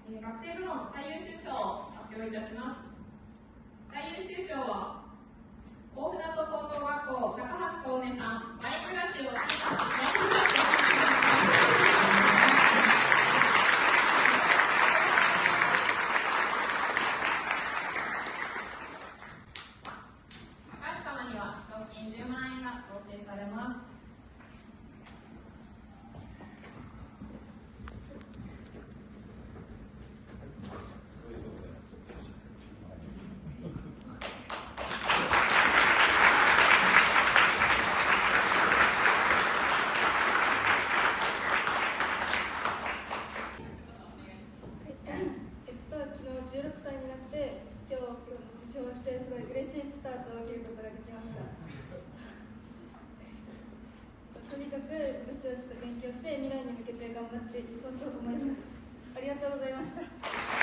学生部門最優秀賞を発表いたします。最優秀賞は大船渡高等学校高橋小梅さん、マイクラシを高橋様には賞金10万円が贈呈されます。16歳になって今日受賞してすごい嬉しいスタートを切ることができました。とにかく武士と勉強して未来に向けて頑張っていこうと思います。ありがとうございました。